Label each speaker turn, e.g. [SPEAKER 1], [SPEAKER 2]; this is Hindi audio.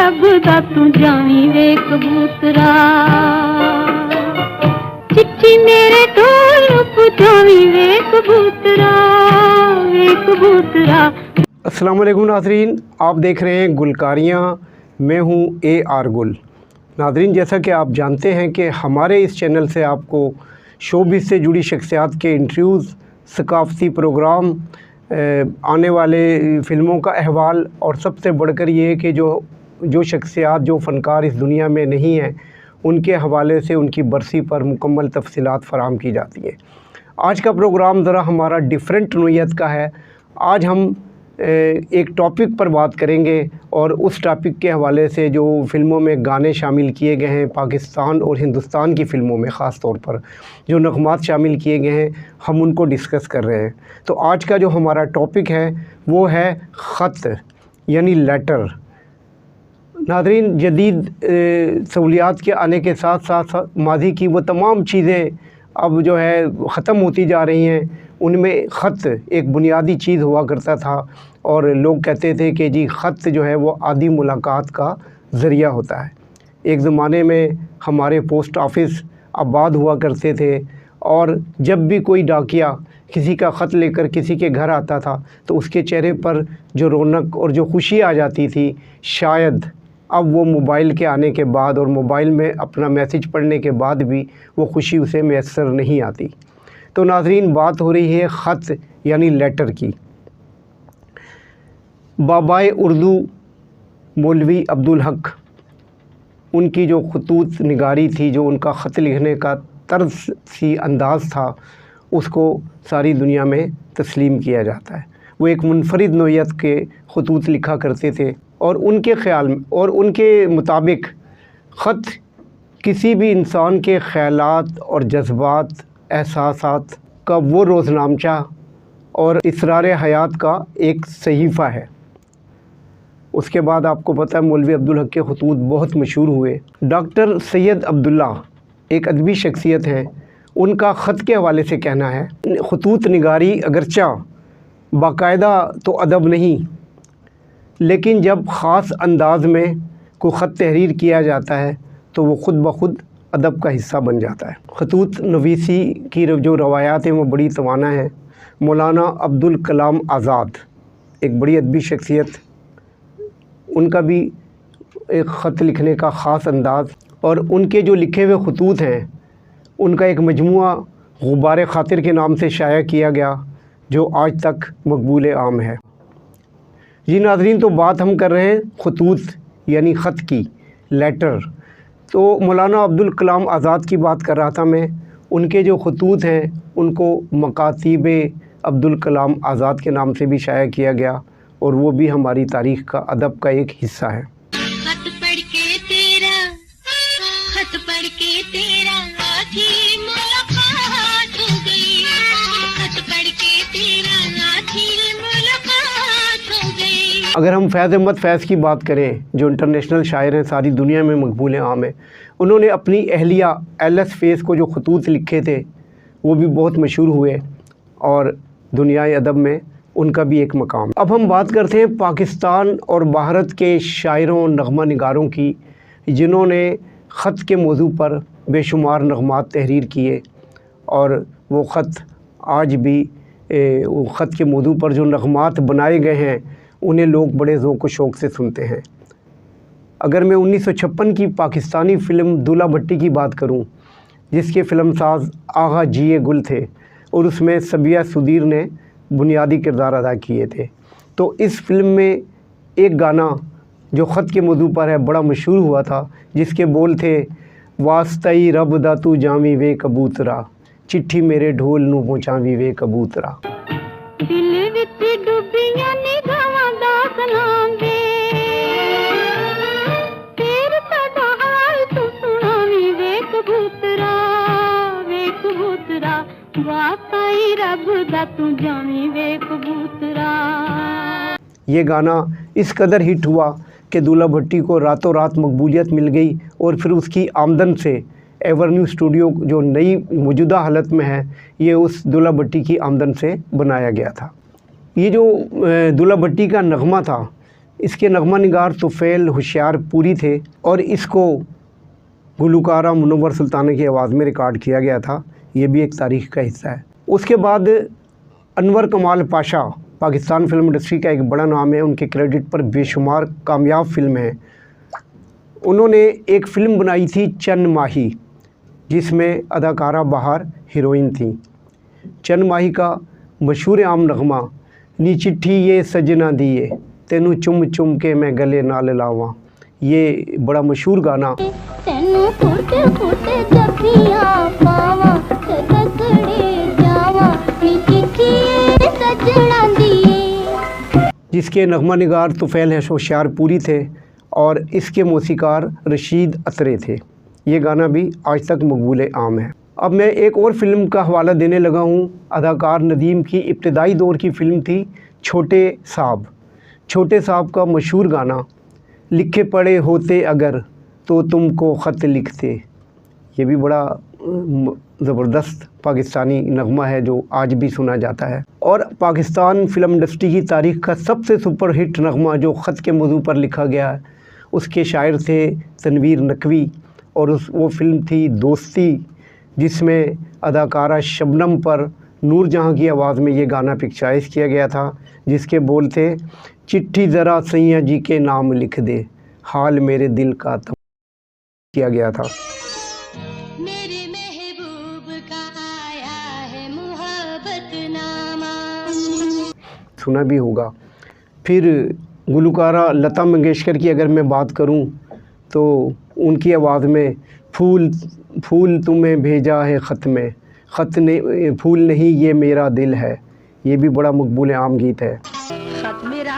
[SPEAKER 1] रब दा तू जावी वे कबूतरा, चिट्ठी मेरे ढोल पहुंचावी वे कबूतरा, वे कबूतरा।
[SPEAKER 2] अस्सलाम वालेकुम नाज़रीन, आप देख रहे हैं गुलकारियाँ। मैं हूँ AR गुल। नाज़रीन, जैसा कि आप जानते हैं कि हमारे इस चैनल से आपको शोबिज़ से जुड़ी शख्सियात के इंटरव्यूज़, सकाफ़ती प्रोग्राम, आने वाले फ़िल्मों का अहवाल और सबसे बढ़कर ये है कि जो शख्सियात, जो फ़नकार इस दुनिया में नहीं हैं, उनके हवाले से उनकी बरसी पर मुकम्मल तफ़सीलात फ़राहम की जाती हैं। आज का प्रोग्राम ज़रा हमारा डिफरेंट नोयत का है। आज हम एक टॉपिक पर बात करेंगे और उस टॉपिक के हवाले से जो फ़िल्मों में गाने शामिल किए गए हैं, पाकिस्तान और हिंदुस्तान की फ़िल्मों में ख़ास तौर पर जो नग़मात शामिल किए गए हैं, हम उनको डिस्कस कर रहे हैं। तो आज का जो हमारा टॉपिक है वो है ख़त यानी लेटर। नाज़रीन, जदीद सहूलियात के आने के साथ साथ माजी की वो तमाम चीज़ें अब जो है ख़त्म होती जा रही हैं। उनमें ख़त एक बुनियादी चीज़ हुआ करता था और लोग कहते थे कि जी ख़त जो है वो आदि मुलाकात का ज़रिया होता है। एक ज़माने में हमारे पोस्ट ऑफिस आबाद हुआ करते थे और जब भी कोई डाकिया किसी का ख़त लेकर किसी के घर आता था तो उसके चेहरे पर जो रौनक और जो खुशी आ जाती थी, शायद अब वो मोबाइल के आने के बाद और मोबाइल में अपना मैसेज पढ़ने के बाद भी वो खुशी उसे मैसर नहीं आती। तो नाज़रीन, बात हो रही है ख़त यानी लेटर की। बाबाए उर्दू मौलवी अब्दुल हक, उनकी जो खतूत निगारी थी, जो उनका ख़त लिखने का तर्ज सी अंदाज़ था, उसको सारी दुनिया में तस्लीम किया जाता है। वो एक मुनफरिद नोयत के खतूत लिखा करते थे और उनके ख़्याल में और उनके मुताबिक ख़त किसी भी इंसान के ख़यालात और जज्बात, एहसासात का वो रोज़नामचा और इसरार हयात का एक सहीफ़ा है। उसके बाद आपको पता है मौलवी अब्दुल हक के खतूत बहुत मशहूर हुए। डॉक्टर सैयद अब्दुल्ला एक अदबी शख्सियत हैं, उनका ख़त के हवाले से कहना है, खतूत निगारी अगरचा बाकायदा तो अदब नहीं, लेकिन जब ख़ास अंदाज़ में कोई ख़त तहरीर किया जाता है तो वो ख़ुद ब खुद अदब का हिस्सा बन जाता है। खतूत नवीसी की जो रवायात हैं वो बड़ी तवाना है। मौलाना अब्दुल कलाम आज़ाद एक बड़ी अदबी शख्सियत, उनका भी एक ख़त लिखने का ख़ास अंदाज़ और उनके जो लिखे हुए खतूत हैं उनका एक मजमुआ गुबार ख़ातिर के नाम से शाया किया गया, जो आज तक मकबूल आम है। जी नाज़रीन, तो बात हम कर रहे हैं खतूत यानी ख़त की, लेटर। तो मौलाना अब्दुल कलाम आज़ाद की बात कर रहा था मैं। उनके जो खतूत हैं उनको मकातीब अब्दुल कलाम आज़ाद के नाम से भी शाया किया गया और वो भी हमारी तारीख़ का, अदब का एक हिस्सा है।
[SPEAKER 1] खत पढ़ के तेरा आधी मुलाकात हो गई, खत पढ़ के तेरा आधी मुलाकात हो गई।
[SPEAKER 2] अगर हम फैज़ अहमद फैज़ की बात करें, जो इंटरनेशनल शायर हैं, सारी दुनिया में मकबूल आम है, उन्होंने अपनी अहलिया एलएस फैज़ को जो खतूत लिखे थे वो भी बहुत मशहूर हुए और दुनियाए अदब में उनका भी एक मकाम। अब हम बात करते हैं पाकिस्तान और भारत के शायरों, नग़मा निगारों की, जिन्होंने ख़त के मौजू पर बेशुमार नग़मात तहरीर किए और वो ख़त आज भी वो ख़त के मौजू पर जो नग़मात बनाए गए हैं उन्हें लोग बड़े ज़ौक़ व शौक़ से सुनते हैं। अगर मैं 1956 की पाकिस्तानी फ़िल्म दूल्हा भट्टी की बात करूं, जिसके फ़िल्मसाज आगा जी गुल थे और उसमें सबिया सुदीर ने बुनियादी किरदार अदा किए थे, तो इस फ़िल्म में एक गाना जो ख़त के मौजू पर है बड़ा मशहूर हुआ था, जिसके बोल थे, वास्ताई रब दा तू जावी वे कबूतरा, चिट्ठी मेरे ढोल नू पहुँचावी वे कबूतरा।
[SPEAKER 1] दिल विच डुबियां निगाहां दा सलाम दे, तेरे साडा हाल तू सुनावी वे कबूतरा, वे कबूतरा, वाकई रब दा तू जावी वे कबूतरा।
[SPEAKER 2] ये गाना इस कदर हिट हुआ कि दूल्हा भट्टी को रातों रात मकबूलियत मिल गई और फिर उसकी आमदन से एवर्न्यू स्टूडियो जो नई मौजूदा हालत में है, ये उस दूल्हा भट्टी की आमदन से बनाया गया था। ये जो दूल्हा भट्टी का नगमा था इसके नगमा निगार तुफ़ैल होशियारपुरी थे और इसको गुलकारा मुनव्वर सुल्ताना की आवाज़ में रिकॉर्ड किया गया था। ये भी एक तारीख़ का हिस्सा है। उसके बाद अनवर कमाल पाशा पाकिस्तान फिल्म इंडस्ट्री का एक बड़ा नाम है। उनके क्रेडिट पर बेशुमार कामयाब फिल्म हैं। उन्होंने एक फ़िल्म बनाई थी चंद माही, जिसमें अदाकारा बहार हीरोइन थी। चंद माही का मशहूर आम नगमा नी चिट्ठी ये सजना दिए तेनू चुम चुम के मैं गले नाल लावां, ये बड़ा मशहूर गाना।
[SPEAKER 1] तेनू फुट फुट जफियां पावां ते तकड़े जावां नी चिट्ठी ये सजना दिए,
[SPEAKER 2] जिसके नगमा निगार तुफ़ैल होशियारपुरी थे और इसके मौसीकार रशीद अतरे थे। ये गाना भी आज तक मकबूल आम है। अब मैं एक और फ़िल्म का हवाला देने लगा हूँ। अदाकार नदीम की इब्तदाई दौर की फ़िल्म थी छोटे साहब। छोटे साहब का मशहूर गाना लिखे पड़े होते अगर तो तुमको ख़त लिखते, ये भी बड़ा ज़बरदस्त पाकिस्तानी नगमा है जो आज भी सुना जाता है। और पाकिस्तान फ़िल्म इंडस्ट्री की तारीख़ का सबसे सुपर हिट नगमा जो ख़त के मौजू पर लिखा गया है, उसके शायर थे तनवीर नकवी और वो फ़िल्म थी दोस्ती, जिसमें अदाकारा शबनम पर नूरजहाँ की आवाज़ में ये गाना पिक्चराइज़ किया गया था, जिसके बोल थे चिट्ठी ज़रा सैया जी के नाम लिख दे, हाल मेरे दिल का तम किया गया था।
[SPEAKER 1] मेरे महबूब का आया है मुहब्बतनामा,
[SPEAKER 2] सुना भी होगा। फिर गुलकारा लता मंगेशकर की अगर मैं बात करूं तो उनकी आवाज़ में फूल फूल तुम्हें भेजा है ख़त में, ख़त ने फूल नहीं ये मेरा दिल है, ये भी बड़ा मकबूल आम गीत है।
[SPEAKER 1] खत मेरा